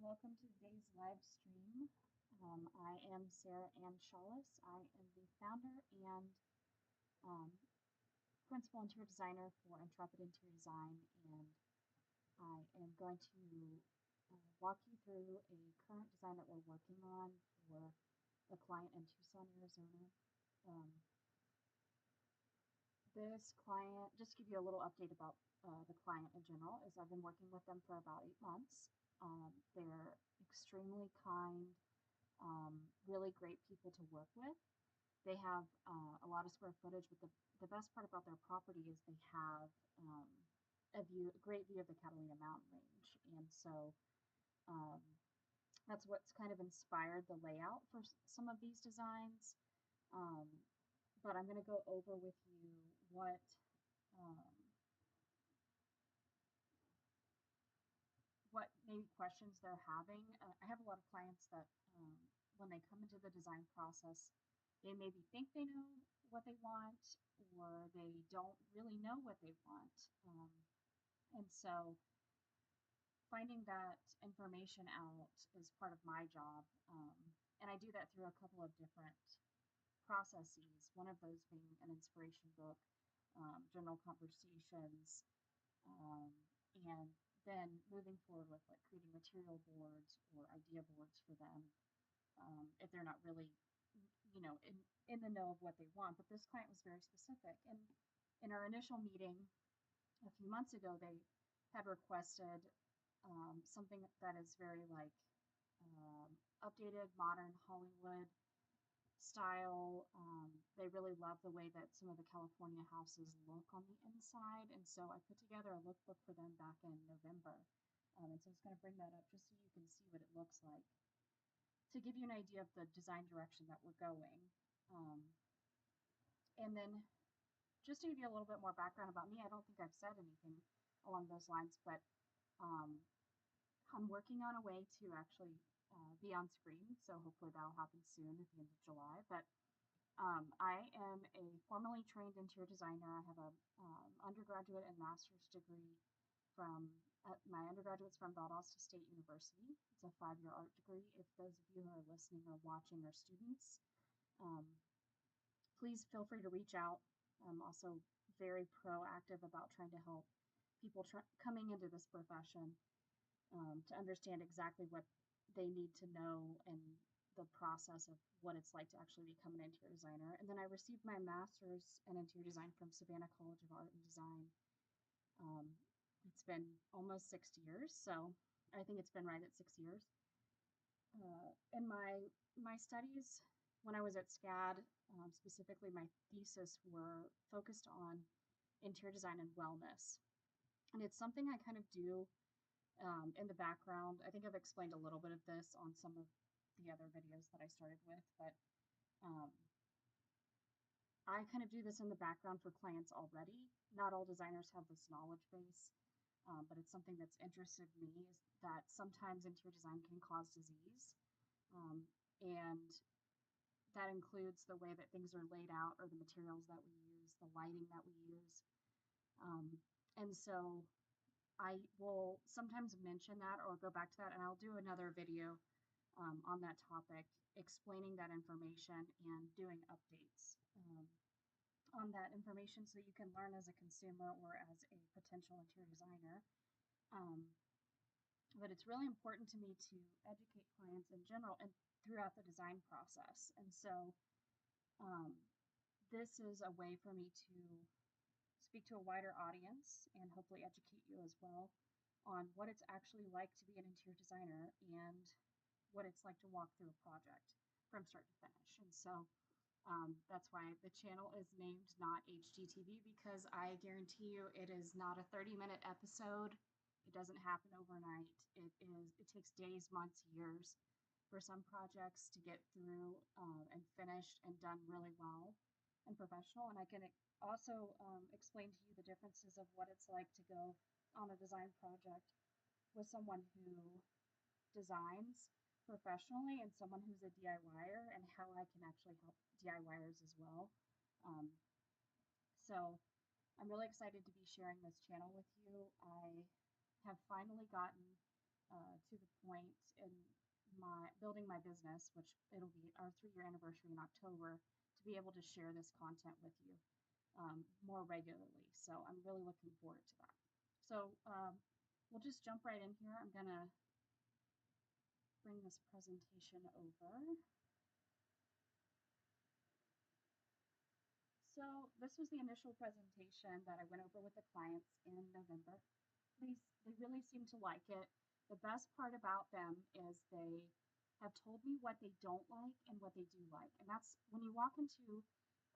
welcome to today's live stream. I am Sarah Ann Shawless. I am the founder and um, principal interior designer for Intrepid Interior Design, and I am going to walk you through a current design that we're working on for a client in Tucson, Arizona. Um, this client, just to give you a little update about the client in general, is I've been working with them for about 8 months. They're extremely kind, really great people to work with. They have a lot of square footage, but the best part about their property is they have um, a great view of the Catalina mountain range. And so um, that's what's kind of inspired the layout for some of these designs. Um, but I'm going to go over with you um, what maybe questions they're having. I have a lot of clients that when they come into the design process, they maybe think they know what they want, or they don't really know what they want. And so finding that information out is part of my job. And I do that through a couple of different processes, one of those being an inspiration book, general conversations, um, and then moving forward with like creating material boards or idea boards for them, if they're not really, in the know of what they want. But this client was very specific. And in our initial meeting a few months ago, they had requested something that is very like updated, modern Hollywood style. They really love the way that some of the California houses look on the inside. And so I put together a lookbook for them back in November. And so I was going to bring that up just so you can see what it looks like to give you an idea of the design direction that we're going. Um, and then just to give you a little bit more background about me, I don't think I've said anything along those lines, but um, I'm working on a way to actually be on screen. So hopefully that'll happen soon at the end of July. But I am a formally trained interior designer. I have a undergraduate and master's degree from my undergraduate's from Valdosta State University. It's a 5-year art degree. If those of you who are listening or watching are students, um, please feel free to reach out. I'm also very proactive about trying to help people coming into this profession to understand exactly what they need to know and the process of what it's like to actually become an interior designer. And then I received my master's in interior design from Savannah College of Art and Design. Um, it's been almost 6 years, so I think it's been right at 6 years. And my studies when I was at SCAD, specifically my thesis, were focused on interior design and wellness. And it's something I kind of do in the background. I think I've explained a little bit of this on some of the other videos that I started with, but um, I kind of do this in the background for clients already. Not all designers have this knowledge base, but it's something that's interested me, is that sometimes interior design can cause disease. And that includes the way that things are laid out or the materials that we use, the lighting that we use. Um, and so I will sometimes mention that or go back to that, and I'll do another video on that topic, explaining that information and doing updates on that information so you can learn as a consumer or as a potential interior designer. Um, but it's really important to me to educate clients in general and throughout the design process. And so um, this is a way for me to speak to a wider audience and hopefully educate you as well on what it's actually like to be an interior designer and what it's like to walk through a project from start to finish. And so that's why the channel is named Not HGTV, because I guarantee you it is not a 30-minute episode. It doesn't happen overnight. It takes days, months, years for some projects to get through and finished and done really well and professional. And I can also explain to you the differences of what it's like to go on a design project with someone who designs professionally and someone who's a DIYer, and how I can actually help DIYers as well. Um, so I'm really excited to be sharing this channel with you. I have finally gotten to the point in my building my business, which it'll be our 3-year anniversary in October, to be able to share this content with you more regularly. So I'm really looking forward to that. So we'll just jump right in here. I'm gonna bring this presentation over. So this was the initial presentation that I went over with the clients in November. They really seem to like it. The best part about them is they have told me what they don't like and what they do like. And that's when you walk into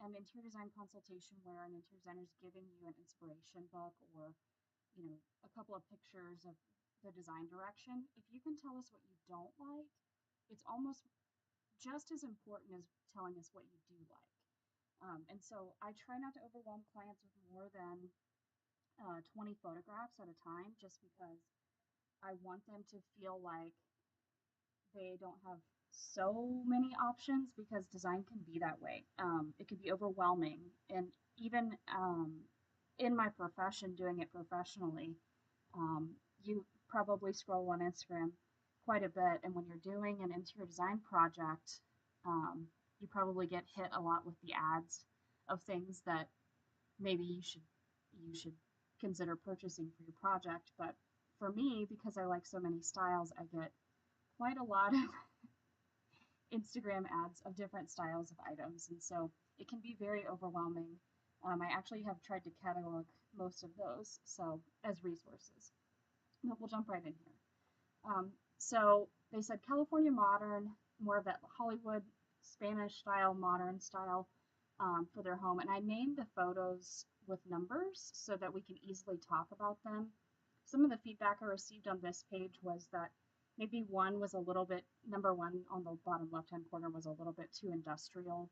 an interior design consultation where an interior designer is giving you an inspiration book or, a couple of pictures of the design direction. If you can tell us what you don't like, it's almost just as important as telling us what you do like. And so I try not to overwhelm clients with more than 20 photographs at a time, just because I want them to feel like they don't have so many options, because design can be that way. It can be overwhelming. And even in my profession, doing it professionally, you probably scroll on Instagram quite a bit. And when you're doing an interior design project, you probably get hit a lot with the ads of things that maybe you should consider purchasing for your project. But for me, because I like so many styles, I get quite a lot of Instagram ads of different styles of items, and so it can be very overwhelming. I actually have tried to catalog most of those so as resources. But we'll jump right in here. So they said California modern, more of that Hollywood Spanish style, modern style for their home. And I named the photos with numbers so that we can easily talk about them. Some of the feedback I received on this page was that maybe one was a little bit, number one on the bottom left-hand corner was a little bit too industrial.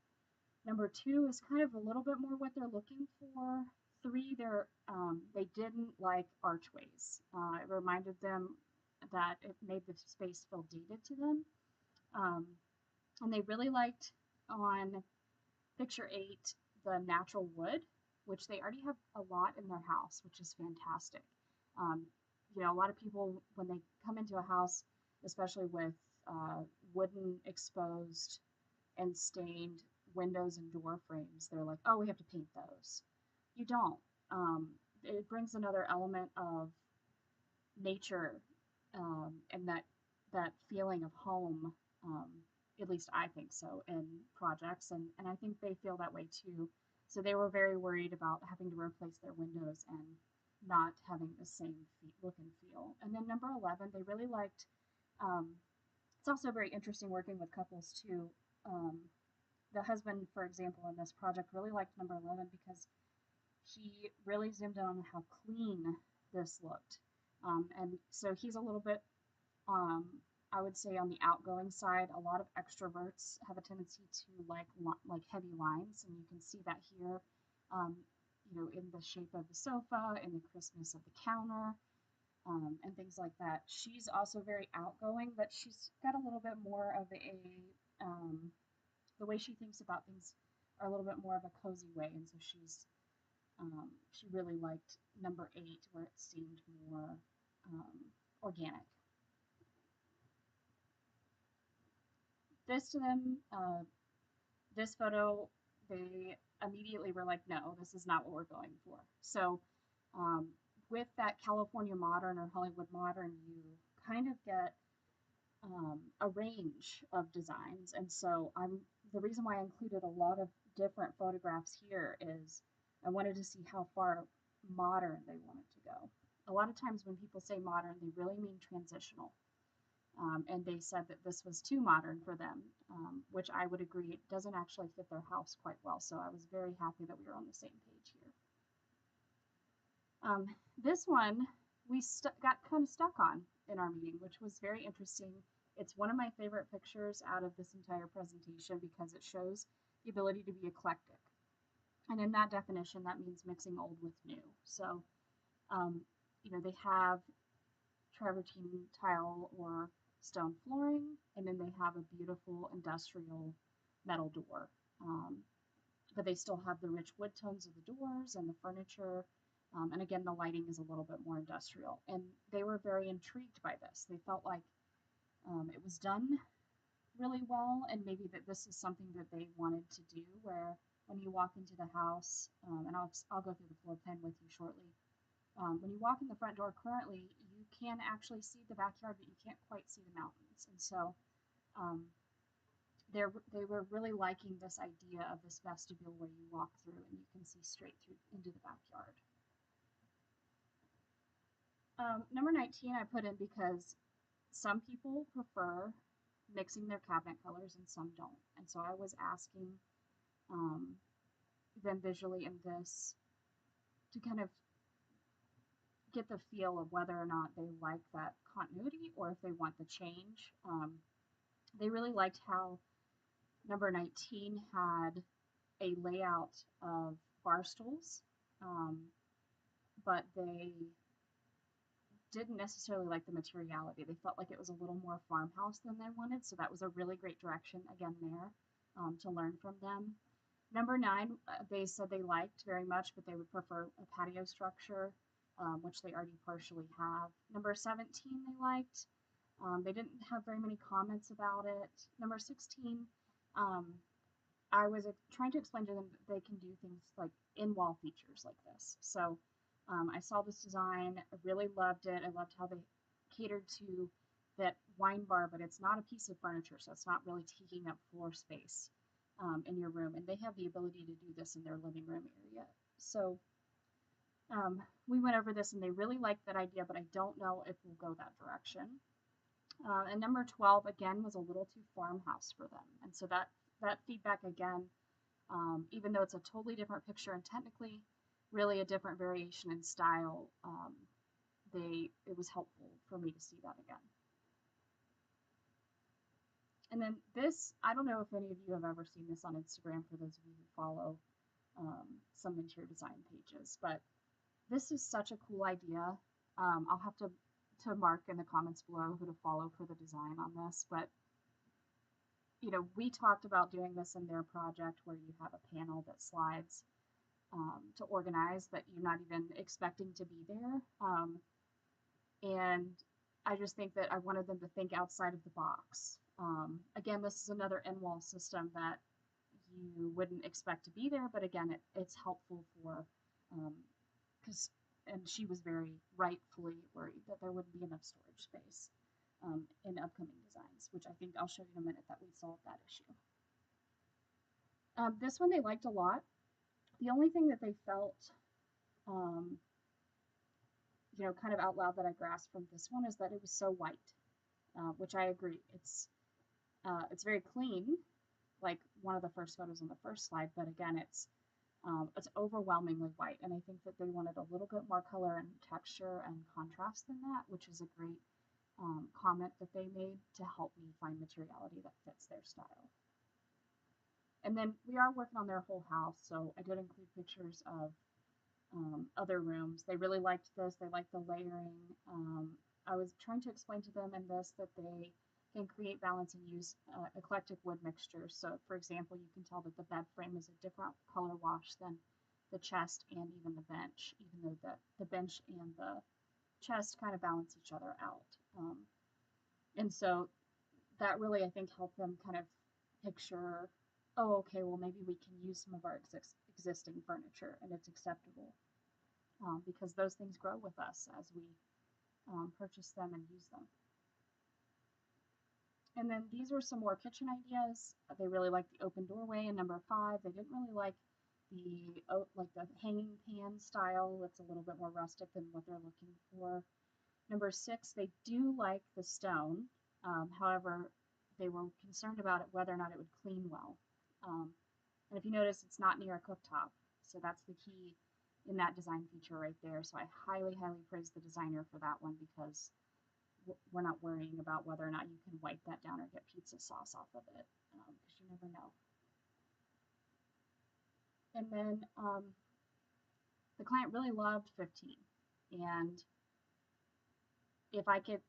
Number two is kind of a little bit more what they're looking for. Three, they didn't like archways. It reminded them that it made the space feel dated to them. And they really liked on picture 8 the natural wood, which they already have a lot in their house, which is fantastic. A lot of people, when they come into a house, especially with wooden exposed and stained windows and door frames, they're like, oh, we have to paint those. You don't. It brings another element of nature and that feeling of home. At least I think so in projects, and I think they feel that way too. So they were very worried about having to replace their windows and not having the same look and feel. And then number 11, they really liked. It's also very interesting working with couples too. The husband, for example, in this project really liked number 11 because he really zoomed in on how clean this looked. And so he's a little bit, I would say, on the outgoing side. A lot of extroverts have a tendency to like heavy lines, and you can see that here, in the shape of the sofa, in the crispness of the counter, and things like that. She's also very outgoing, but she's got a little bit more of the way she thinks about things are a little bit more of a cozy way, and so she really liked number 8, where it seemed more organic. This to them, this photo, they immediately were like, no, this is not what we're going for. So with that California modern or Hollywood modern, you kind of get a range of designs. And so the reason why I included a lot of different photographs here is I wanted to see how far modern they wanted to go. A lot of times when people say modern, they really mean transitional. And they said that this was too modern for them, which I would agree. It doesn't actually fit their house quite well. So I was very happy that we were on the same page here. This one we got kind of stuck on in our meeting, which was very interesting. It's one of my favorite pictures out of this entire presentation because it shows the ability to be eclectic. And in that definition, that means mixing old with new. So, they have travertine tile or stone flooring, and then they have a beautiful industrial metal door. But they still have the rich wood tones of the doors and the furniture And again, the lighting is a little bit more industrial. And they were very intrigued by this. They felt like it was done really well, and maybe that this is something that they wanted to do. Where when you walk into the house, and I'll go through the floor plan with you shortly. When you walk in the front door currently, you can actually see the backyard, but you can't quite see the mountains. And so um, they were really liking this idea of this vestibule where you walk through and you can see straight through into the backyard. Number 19 I put in because some people prefer mixing their cabinet colors and some don't. And so I was asking um, them visually in this to kind of get the feel of whether or not they like that continuity or if they want the change. They really liked how number 19 had a layout of bar stools, um, but they didn't necessarily like the materiality. They felt like it was a little more farmhouse than they wanted, so that was a really great direction again there to learn from them. Number 9, they said they liked very much, but they would prefer a patio structure, which they already partially have. Number 17 they liked. They didn't have very many comments about it. Number 16, um, I was trying to explain to them that they can do things like in-wall features like this. So I saw this design, I really loved it. I loved how they catered to that wine bar, but it's not a piece of furniture, so it's not really taking up floor space in your room. And they have the ability to do this in their living room area. So we went over this and they really liked that idea, but I don't know if we'll go that direction. And number 12, again, was a little too farmhouse for them. And so that feedback, again, even though it's a totally different picture and technically really a different variation in style, it was helpful for me to see that again. And then this, I don't know if any of you have ever seen this on Instagram, for those of you who follow some interior design pages, but this is such a cool idea. I'll have to mark in the comments below who to follow for the design on this, but you know, we talked about doing this in their project where you have a panel that slides to organize that you're not even expecting to be there. And I just think that I wanted them to think outside of the box. Again, this is another in-wall system that you wouldn't expect to be there, but again, it's helpful for, because, and she was very rightfully worried that there wouldn't be enough storage space in upcoming designs, which I think I'll show you in a minute that we solved that issue. This one they liked a lot. The only thing that they felt, you know, kind of out loud that I grasped from this one is that it was so white, which I agree. It's very clean, like one of the first photos on the first slide, but again, it's overwhelmingly white, and I think that they wanted a little bit more color and texture and contrast than that, which is a great comment that they made to help me find materiality that fits their style. And then we are working on their whole house, so I did include pictures of other rooms. They really liked this. They liked the layering. I was trying to explain to them in this that they can create balance and use eclectic wood mixtures. So, for example, you can tell that the bed frame is a different color wash than the chest and even the bench, even though the bench and the chest kind of balance each other out. And so that really, I think, helped them kind of picture, oh, okay, well, maybe we can use some of our existing furniture and it's acceptable, because those things grow with us as we purchase them and use them. And then these were some more kitchen ideas. They really liked the open doorway in number 5. They didn't really like the hanging pan style. It's a little bit more rustic than what they're looking for. Number 6, they do like the stone. However, they were concerned about it, whether or not it would clean well. And if you notice, it's not near a cooktop. So that's the key in that design feature right there. So I highly, highly praise the designer for that one, because we're not worrying about whether or not you can wipe that down or get pizza sauce off of it, because you never know. And then the client really loved 15. And if I could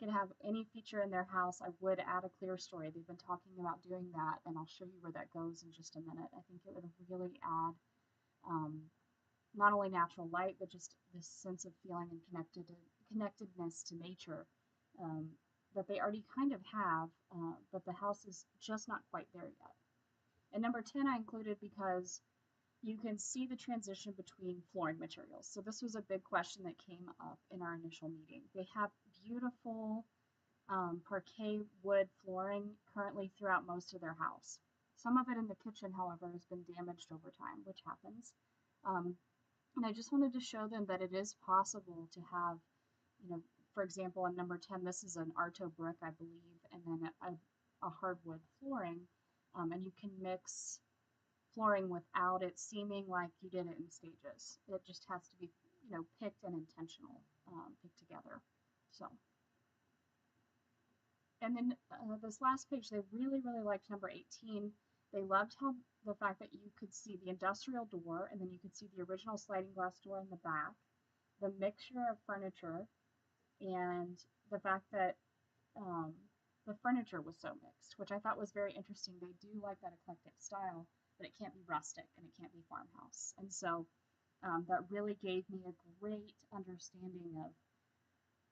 have any feature in their house, I would add a clear story. They've been talking about doing that, and I'll show you where that goes in just a minute. I think it would really add not only natural light, but just this sense of feeling and connectedness to nature um, that they already kind of have, but the house is just not quite there yet. And number 10, I included because you can see the transition between flooring materials. So this was a big question that came up in our initial meeting. They have beautiful parquet wood flooring currently throughout most of their house. Some of it in the kitchen, however, has been damaged over time, which happens. Um, and I just wanted to show them that it is possible to have, you know, for example, in number 10, this is an Arto brick, I believe, and then a hardwood flooring. And you can mix flooring without it seeming like you did it in stages. It just has to be, picked and intentional, picked together. So, and then this last page, they really, really liked number 18. They loved how the fact that you could see the industrial door and then you could see the original sliding glass door in the back, the mixture of furniture, and the fact that um, the furniture was so mixed, which I thought was very interesting. They do like that eclectic style, but it can't be rustic and it can't be farmhouse. And so that really gave me a great understanding of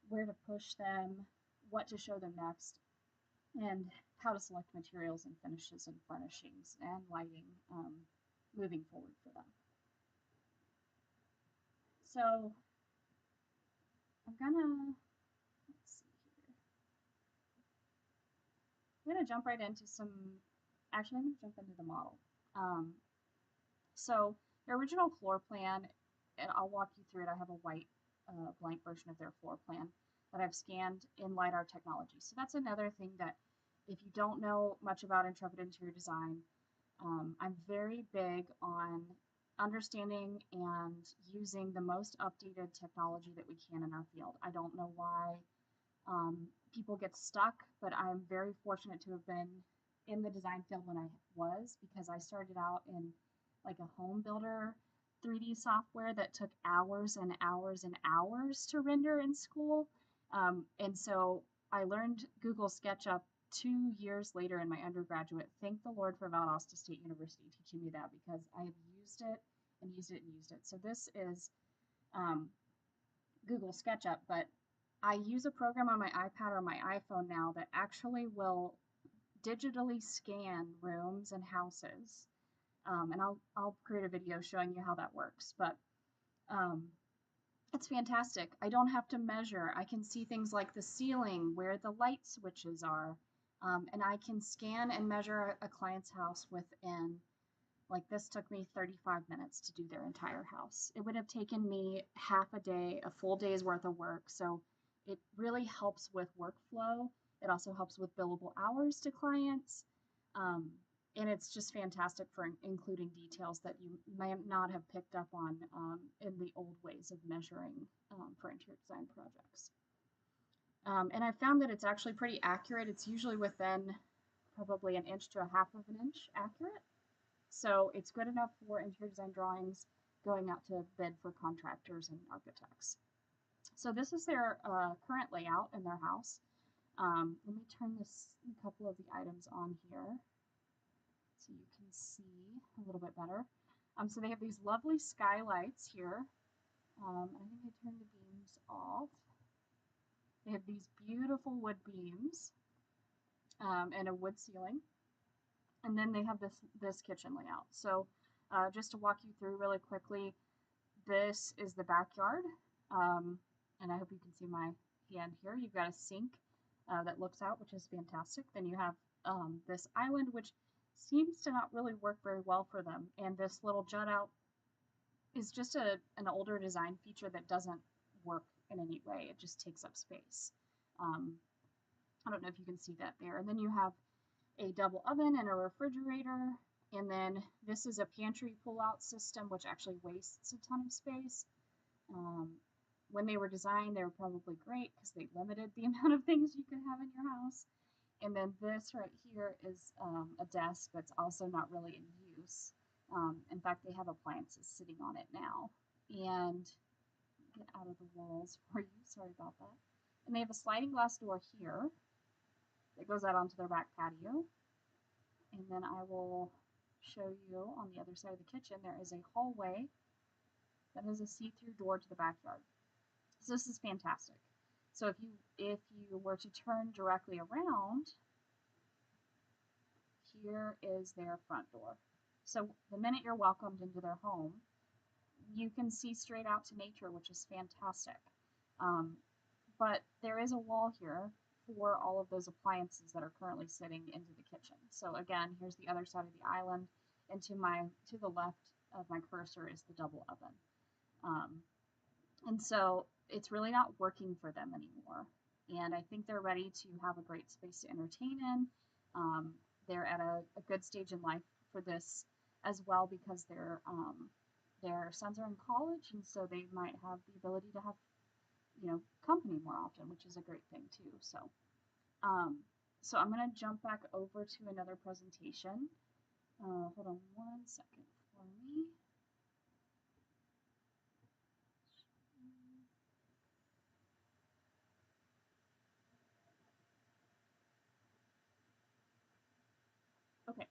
where to push them, what to show them next, and how to select materials and finishes and furnishings and lighting moving forward for them. So I'm gonna, let's see here. I'm gonna jump right into actually I'm gonna jump into the model. Um, so the original floor plan, and I'll walk you through it. I have a white blank version of their floor plan that I've scanned in LiDAR technology. So that's another thing that if you don't know much about Intrepid Interior Design, I'm very big on understanding and using the most updated technology that we can in our field. I don't know why people get stuck, but I'm very fortunate to have been in the design field when I was, because I started out in like a home builder 3D software that took hours and hours and hours to render in school. And so I learned Google SketchUp 2 years later in my undergraduate. Thank the Lord for Valdosta State University teaching me that, because I have used it and used it and used it. So this is um, Google SketchUp, but I use a program on my iPad or my iPhone now that actually will digitally scan rooms and houses. And I'll create a video showing you how that works. But um, it's fantastic. I don't have to measure. I can see things like the ceiling, where the light switches are, and I can scan and measure a client's house within, like this took me 35 minutes to do their entire house. It would have taken me half a day, a full day's worth of work. So it really helps with workflow. It also helps with billable hours to clients. Um, and it's just fantastic for including details that you may not have picked up on in the old ways of measuring for interior design projects. And I found that it's actually pretty accurate. It's usually within probably 1 inch to 1/2 of an inch accurate. So it's good enough for interior design drawings going out to bid for contractors and architects. So this is their current layout in their house. Let me turn a couple of the items on here so you can see a little bit better. So they have these lovely skylights here. I think I turned the beams off. They have these beautiful wood beams and a wood ceiling. And then they have this kitchen layout. So just to walk you through really quickly, this is the backyard. And I hope you can see my hand here. You've got a sink that looks out, which is fantastic. Then you have this island, which seems to not really work very well for them. And this little jut out is just an older design feature that doesn't work in any way. It just takes up space. I don't know if you can see that there. And then you have a double oven and a refrigerator. And then this is a pantry pull-out system, which actually wastes a ton of space. When they were designed, they were probably great because they limited the amount of things you could have in your house. And then this right here is a desk that's also not really in use. In fact, they have appliances sitting on it now. And get out of the walls for you. Sorry about that. And they have a sliding glass door here that goes out onto their back patio. And then I will show you on the other side of the kitchen, there is a hallway that has a see-through door to the backyard. So this is fantastic. So if you were to turn directly around, here is their front door. So the minute you're welcomed into their home, you can see straight out to nature, which is fantastic. Um, but there is a wall here for all of those appliances that are currently sitting into the kitchen. So again, here's the other side of the island, and to the left of my cursor is the double oven. And so it's really not working for them anymore. And I think they're ready to have a great space to entertain in. Um, they're at a good stage in life for this as well because their sons are in college, and so they might have the ability to have company more often, which is a great thing too. Um, so I'm going to jump back over to another presentation. Hold on one second for me. Okay,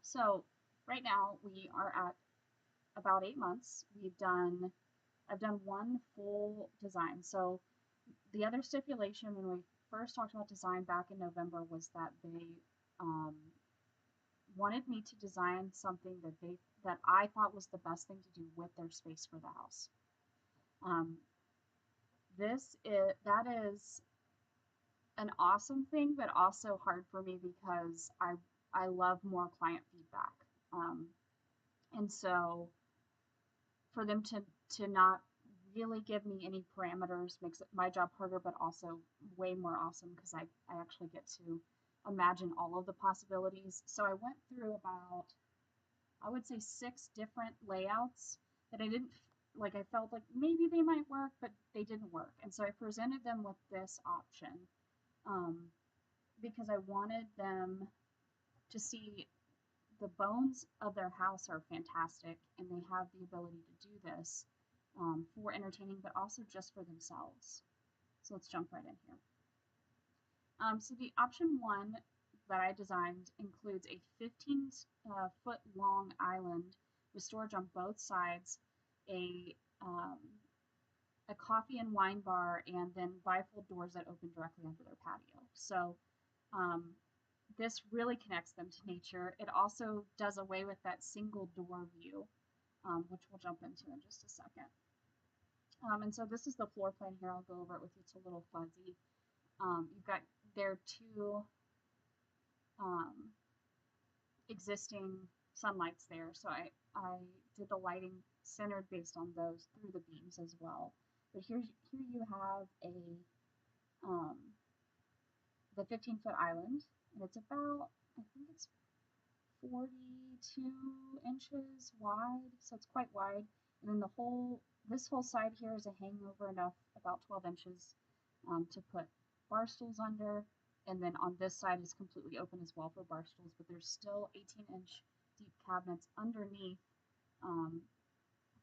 so right now we are at about 8 months. I've done one full design. So the other stipulation when we first talked about design back in November was that they um, wanted me to design something that I thought was the best thing to do with their space for the house. Um, that is an awesome thing, but also hard for me because I love more client feedback. Um, and so for them to not really give me any parameters makes my job harder, but also way more awesome because I actually get to imagine all of the possibilities. So I went through about, I would say, 6 different layouts that I felt like maybe they might work, but they didn't work. And so I presented them with this option um, because I wanted them to see the bones of their house are fantastic and they have the ability to do this for entertaining, but also just for themselves. So let's jump right in here. So the option 1 that I designed includes a 15-foot long island with storage on both sides, um, a coffee and wine bar, and then bifold doors that open directly onto their patio. So um, this really connects them to nature. It also does away with that single door view, which we'll jump into in just a second. And so this is the floor plan here. I'll go over it with you. It's a little fuzzy. You've got their 2 existing sunlights there. So I did the lighting centered based on those through the beams as well. But here you have the 15-foot island, and it's about, I think it's 42 inches wide, so it's quite wide. And then this whole side here is a hangover enough, about 12 inches, to put bar stools under. And then on this side is completely open as well for bar stools, but there's still 18-inch deep cabinets underneath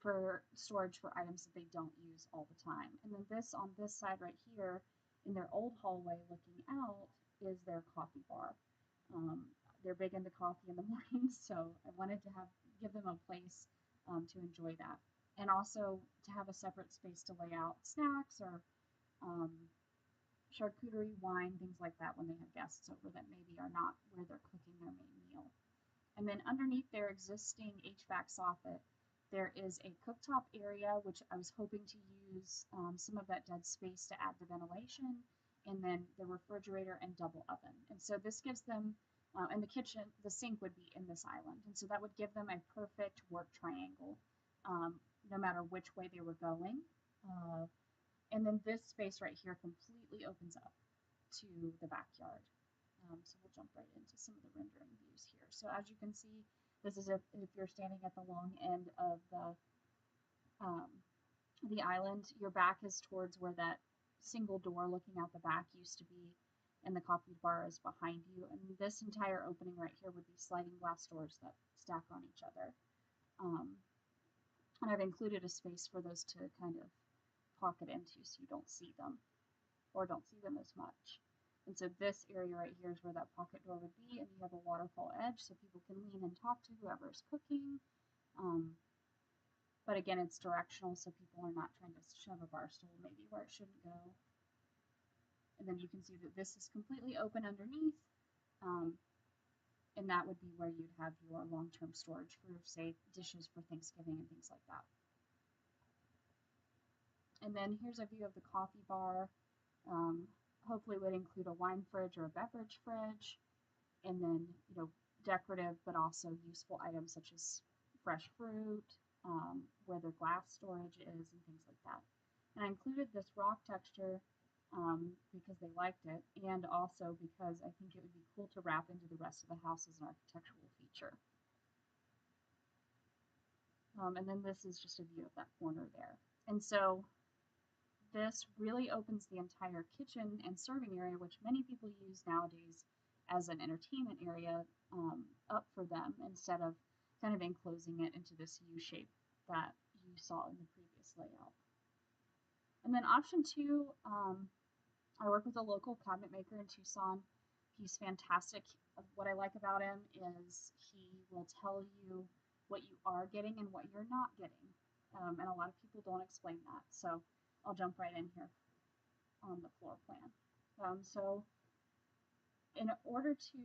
for storage for items that they don't use all the time. And then on this side right here, in their old hallway looking out, is their coffee bar. They're big into coffee in the mornings, so I wanted to give them a place to enjoy that, and also to have a separate space to lay out snacks or charcuterie, wine, things like that when they have guests over that maybe are not where they're cooking their main meal. And then underneath their existing HVAC soffit, there is a cooktop area, which I was hoping to use some of that dead space to add the ventilation, and then the refrigerator and double oven. And so this gives them, and the kitchen, the sink would be in this island. And so that would give them a perfect work triangle, no matter which way they were going. And then this space right here completely opens up to the backyard. So we'll jump right into some of the rendering views here. So as you can see, this is if you're standing at the long end of the island, your back is towards where that single door looking out the back used to be, and the coffee bar is behind you. And this entire opening right here would be sliding glass doors that stack on each other. And I've included a space for those to kind of pocket into so you don't see them or don't see them as much. And so this area right here is where that pocket door would be, and you have a waterfall edge so people can lean and talk to whoever is cooking. but again, it's directional, so people are not trying to shove a bar stool maybe where it shouldn't go. And then you can see that this is completely open underneath, and that would be where you'd have your long-term storage for, say, dishes for Thanksgiving and things like that. And then here's a view of the coffee bar. Hopefully would include a wine fridge or a beverage fridge, and then, decorative but also useful items such as fresh fruit, where their glass storage is, and things like that. And I included this rock texture because they liked it, and also because I think it would be cool to wrap into the rest of the house as an architectural feature. And then this is just a view of that corner there. And so this really opens the entire kitchen and serving area, which many people use nowadays as an entertainment area, up for them instead of kind of enclosing it into this U shape that you saw in the previous layout. And then option 2, I work with a local cabinet maker in Tucson. He's fantastic. What I like about him is he will tell you what you are getting and what you're not getting. And a lot of people don't explain that. So I'll jump right in here on the floor plan. So in order to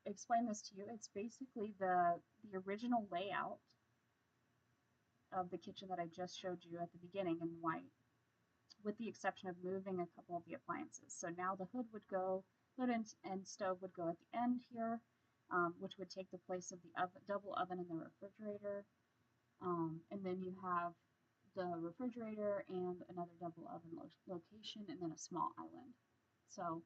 explain this to you, it's basically the original layout of the kitchen that I just showed you at the beginning in white, with the exception of moving a couple of the appliances. So now the hood and stove would go at the end here, which would take the place of the double oven in the refrigerator. And then you have the refrigerator and another double oven location, and then a small island. So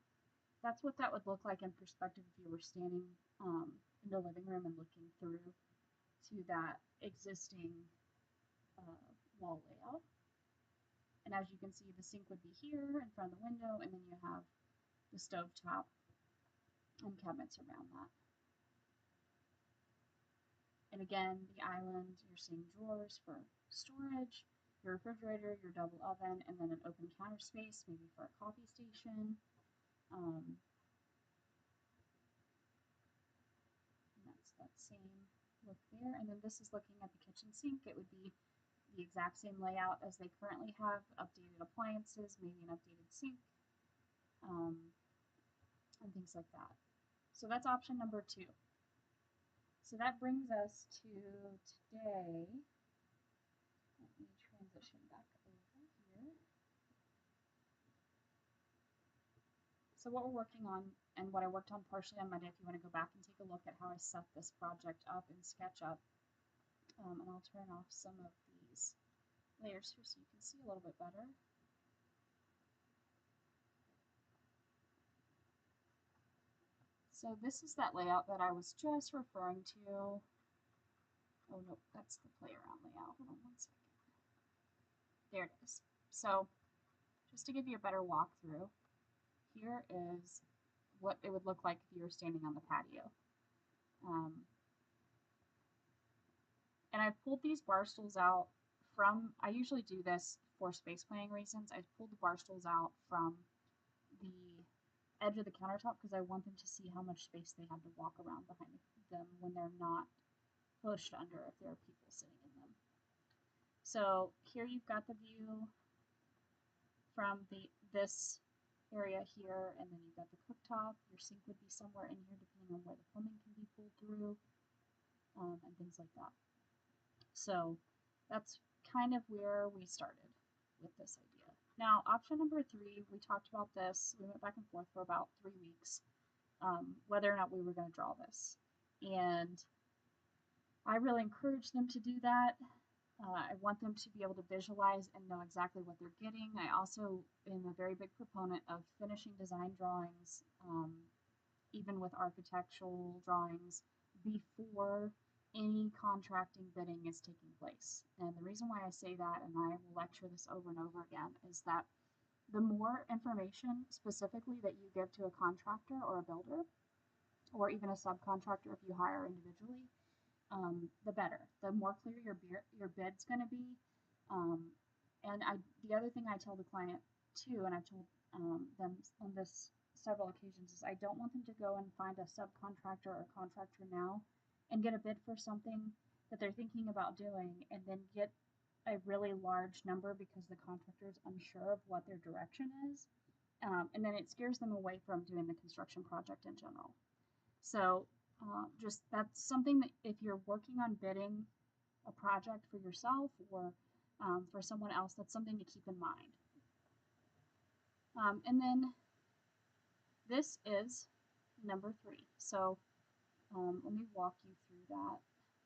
that's what that would look like in perspective if you were standing in the living room and looking through to that existing wall layout. And as you can see, the sink would be here in front of the window, and then you have the stove top and cabinets around that. And again, the island, you're seeing drawers for storage, your refrigerator, your double oven, and then an open counter space, maybe for a coffee station. And that's that same look there. And then this is looking at the kitchen sink. It would be the exact same layout as they currently have, updated appliances, maybe an updated sink, and things like that. So that's option number 2. So that brings us to today. Let me transition back over here. So what we're working on, and what I worked on partially on Monday, if you want to go back and take a look at how I set this project up in SketchUp, and I'll turn off some of these layers here so you can see a little bit better. So this is that layout that I was just referring to. Oh no, that's the play around layout. Hold on one second. There it is. So just to give you a better walkthrough, here is what it would look like if you were standing on the patio. And I pulled these bar stools out from, I usually do this for space planning reasons. I pulled the bar stools out from the edge of the countertop because I want them to see how much space they have to walk around behind them when they're not pushed under if there are people sitting in them. So here you've got the view from this area here, and then you've got the cooktop. Your sink would be somewhere in here depending on where the plumbing can be pulled through, and things like that. So that's kind of where we started with this idea. Now, option number 3, we talked about this. We went back and forth for about 3 weeks, whether or not we were going to draw this. And I really encourage them to do that. I want them to be able to visualize and know exactly what they're getting. I also am a very big proponent of finishing design drawings, even with architectural drawings, before any contracting bidding is taking place. And the reason why I say that, and I will lecture this over and over again, is that the more information specifically that you give to a contractor or a builder, or even a subcontractor if you hire individually, the better. The more clear your bid's going to be. And the other thing I tell the client too, and I've told them on this several occasions, is I don't want them to go and find a subcontractor or contractor now and get a bid for something that they're thinking about doing and then get a really large number because the contractor is unsure of what their direction is. And then it scares them away from doing the construction project in general. So just that's something that if you're working on bidding a project for yourself or for someone else, that's something to keep in mind. And then this is number 3. So let me walk you through that.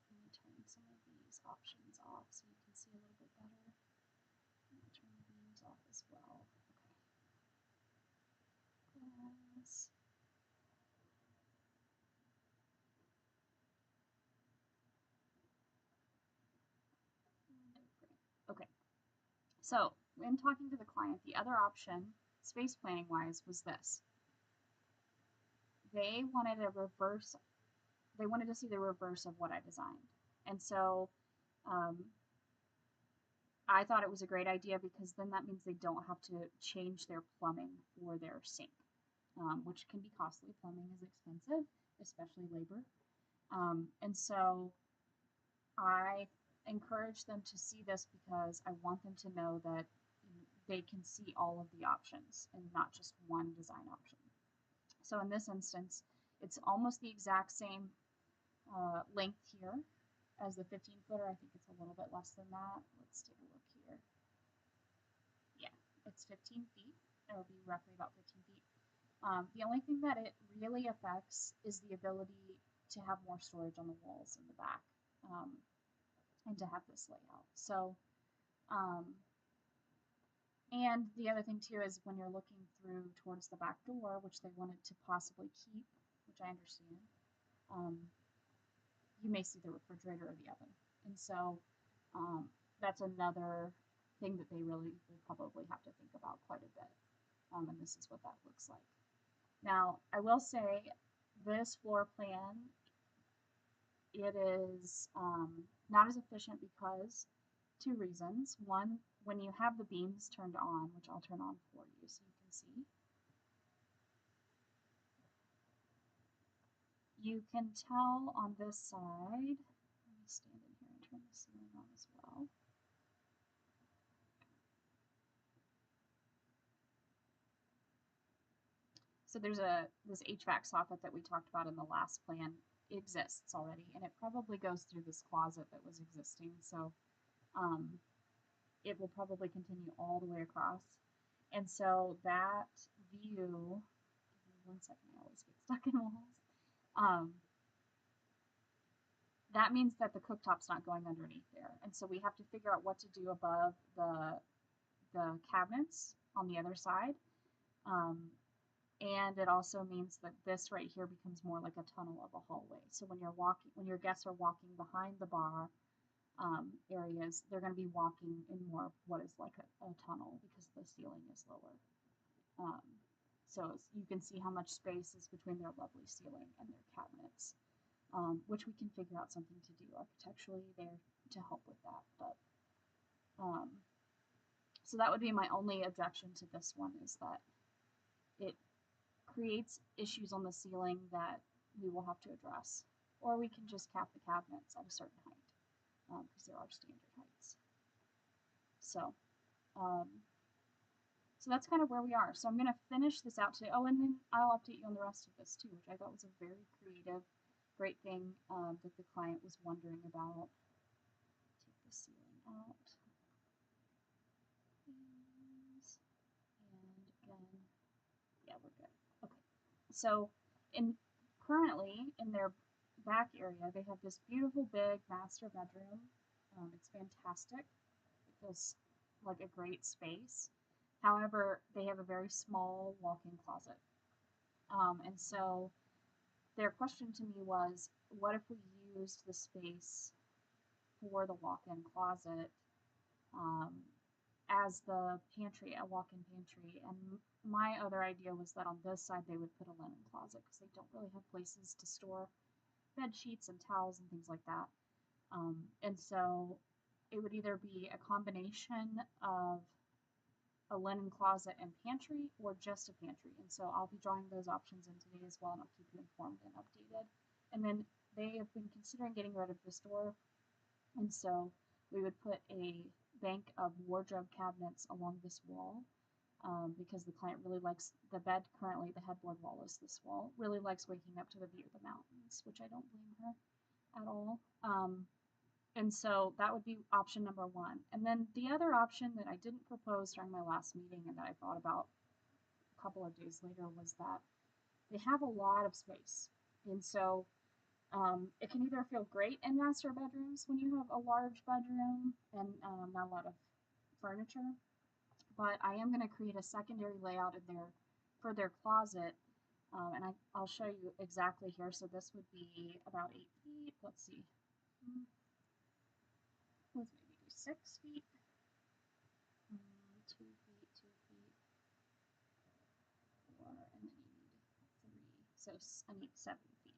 Let me turn some of these options off so you can see a little bit better. I'm going to turn the beams off as well. Okay. Yes. Okay. So when talking to the client, the other option, space planning wise, was this. They wanted to see the reverse of what I designed. And so I thought it was a great idea because then that means they don't have to change their plumbing for their sink, which can be costly. Plumbing is expensive, especially labor. And so I encourage them to see this because I want them to know that they can see all of the options and not just one design option. So in this instance, it's almost the exact same length here as the 15-footer. I think it's a little bit less than that. Let's take a look here. Yeah, it's 15 feet. It'll be roughly about 15 feet. The only thing that it really affects is the ability to have more storage on the walls in the back and to have this layout. So, and the other thing too is when you're looking through towards the back door, which they wanted to possibly keep, which I understand, you may see the refrigerator or the oven. And so that's another thing that they really will probably have to think about quite a bit. And this is what that looks like. Now, I will say this floor plan, it is not as efficient because 2 reasons. One, when you have the beams turned on, which I'll turn on for you so you can see, you can tell on this side, let me stand in here and turn the ceiling on as well. So there's this HVAC soffit that we talked about in the last plan. It exists already, and it probably goes through this closet that was existing. So it will probably continue all the way across. And so that view, give me 1 second, I always get stuck in walls. That means that the cooktop's not going underneath there. And so we have to figure out what to do above the cabinets on the other side. And it also means that this right here becomes more like a tunnel of a hallway. So when your guests are walking behind the bar areas, they're going to be walking in more of what is like a tunnel because the ceiling is lower. So you can see how much space is between their lovely ceiling and their cabinets, which we can figure out something to do architecturally there to help with that. But so that would be my only objection to this one, is that it creates issues on the ceiling that we will have to address, or we can just cap the cabinets at a certain height because there are standard heights. So so that's kind of where we are. So I'm going to finish this out today. Oh, and then I'll update you on the rest of this too, which I thought was a very creative, great thing that the client was wondering about. Take the ceiling out. And again, yeah, we're good. Okay. So currently in their back area, they have this beautiful big master bedroom. It's fantastic. It feels like a great space. However, they have a very small walk-in closet. And so their question to me was, what if we used the space for the walk-in closet as the pantry, a walk-in pantry? And my other idea was that on this side they would put a linen closet because they don't really have places to store bed sheets and towels and things like that. And so it would either be a combination of a linen closet and pantry, or just a pantry. And so I'll be drawing those options in today as well, and I'll keep you informed and updated. And then they have been considering getting rid of this door, and so we would put a bank of wardrobe cabinets along this wall, because the client really likes the bed. Currently, the headboard wall is this wall. Really likes waking up to the view of the mountains, which I don't blame her at all. And so that would be option number one. And then the other option that I didn't propose during my last meeting and that I thought about a couple of days later was that they have a lot of space. And so it can either feel great in master bedrooms when you have a large bedroom and not a lot of furniture, but I am going to create a secondary layout in there for their closet. And I'll show you exactly here. So this would be about 8 feet. Let's see. Let's maybe do 6 feet. 2 feet, 2 feet, 4, and then you need 3. So I need 7 feet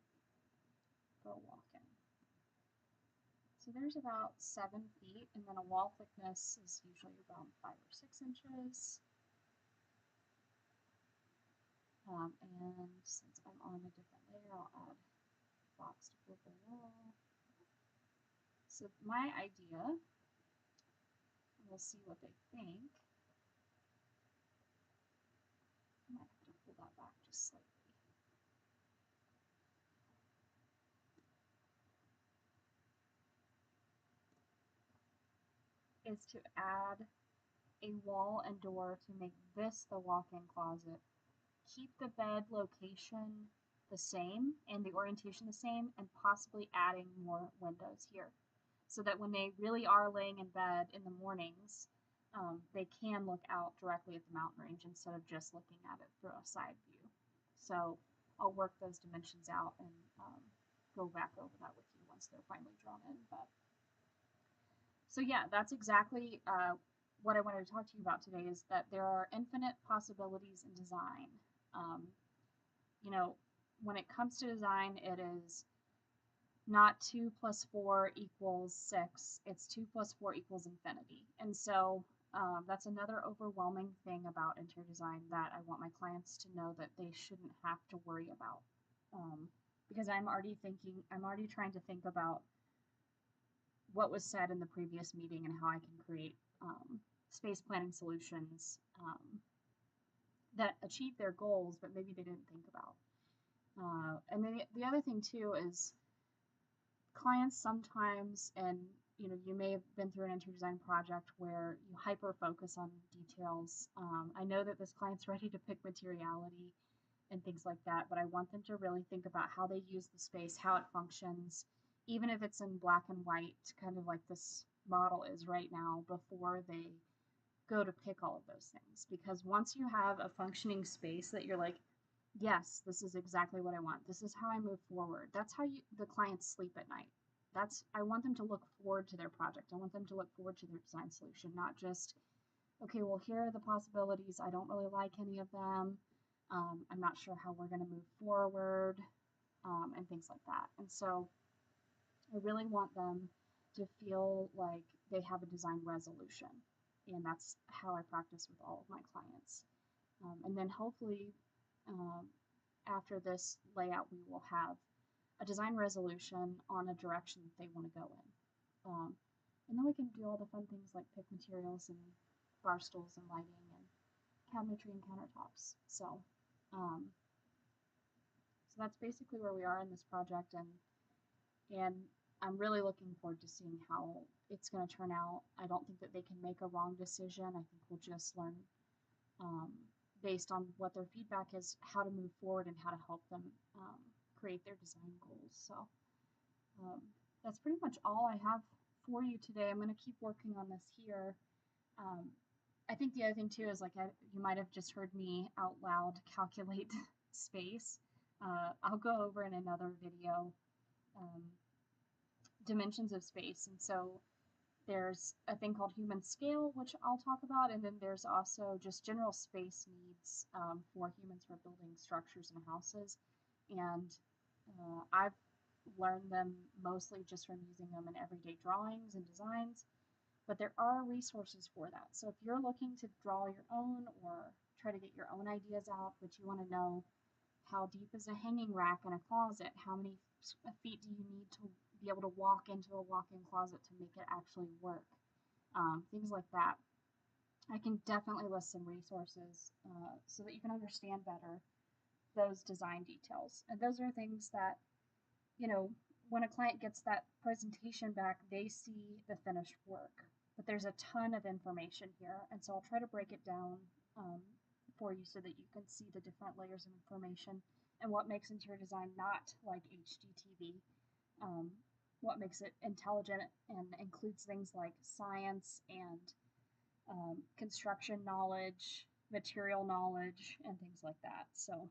for a walk-in. So there's about 7 feet, and then a wall thickness is usually around 5 or 6 inches. And since I'm on a different layer, I'll add box to fill the wall. So my idea, we'll see what they think. I might have to pull that back just slightly. Is to add a wall and door to make this the walk-in closet. Keep the bed location the same and the orientation the same, and possibly adding more windows here, so that when they really are laying in bed in the mornings, they can look out directly at the mountain range instead of just looking at it through a side view. So I'll work those dimensions out and go back over that with you once they're finally drawn in. But so yeah, that's exactly what I wanted to talk to you about today, is that there are infinite possibilities in design. You know, when it comes to design, it is not 2 plus 4 equals 6. It's 2 plus 4 equals infinity. And so that's another overwhelming thing about interior design that I want my clients to know that they shouldn't have to worry about. Because I'm already trying to think about what was said in the previous meeting and how I can create space planning solutions that achieve their goals, but maybe they didn't think about. And then the other thing too is clients sometimes, and you may have been through an interior design project where you hyper focus on details. I know that this client's ready to pick materiality and things like that, but I want them to really think about how they use the space, how it functions, even if it's in black and white, kind of like this model is right now, before they go to pick all of those things. Because once you have a functioning space that you're like, yes, this is exactly what I want, this is how I move forward, that's how the clients sleep at night. I want them to look forward to their project. I want them to look forward to their design solution, not just, okay, well, here are the possibilities, I don't really like any of them, I'm not sure how we're going to move forward, and things like that. And so I really want them to feel like they have a design resolution. And that's how I practice with all of my clients. And then hopefully, after this layout, we will have a design resolution on a direction that they want to go in. And then we can do all the fun things like pick materials and bar stools and lighting and cabinetry and countertops. So that's basically where we are in this project, and I'm really looking forward to seeing how it's going to turn out. I don't think that they can make a wrong decision. I think we'll just learn, based on what their feedback is, how to move forward and how to help them create their design goals. So that's pretty much all I have for you today. I'm going to keep working on this here. I think the other thing too is, like, you might have just heard me out loud calculate space. I'll go over in another video dimensions of space. And so there's a thing called human scale, which I'll talk about, and then there's also just general space needs for humans for building structures and houses. And I've learned them mostly just from using them in everyday drawings and designs, but there are resources for that. So if you're looking to draw your own or try to get your own ideas out, but you want to know how deep is a hanging rack in a closet, how many feet do you need to be able to walk into a walk-in closet to make it actually work, things like that. I can definitely list some resources so that you can understand better those design details. And those are things that, you know, when a client gets that presentation back, they see the finished work. But there's a ton of information here, and so I'll try to break it down um, for you so that you can see the different layers of information and what makes interior design not like HGTV, um, what makes it intelligent and includes things like science and construction knowledge, material knowledge, and things like that. So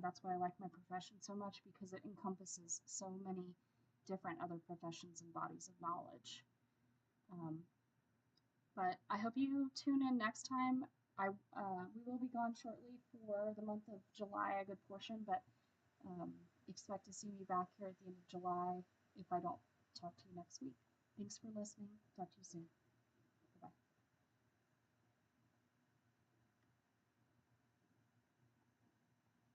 that's why I like my profession so much because it encompasses so many different other professions and bodies of knowledge. Um, but I hope you tune in next time. We will be gone shortly for the month of July, a good portion, but expect to see me back here at the end of July if I don't talk to you next week. Thanks for listening. Talk to you soon.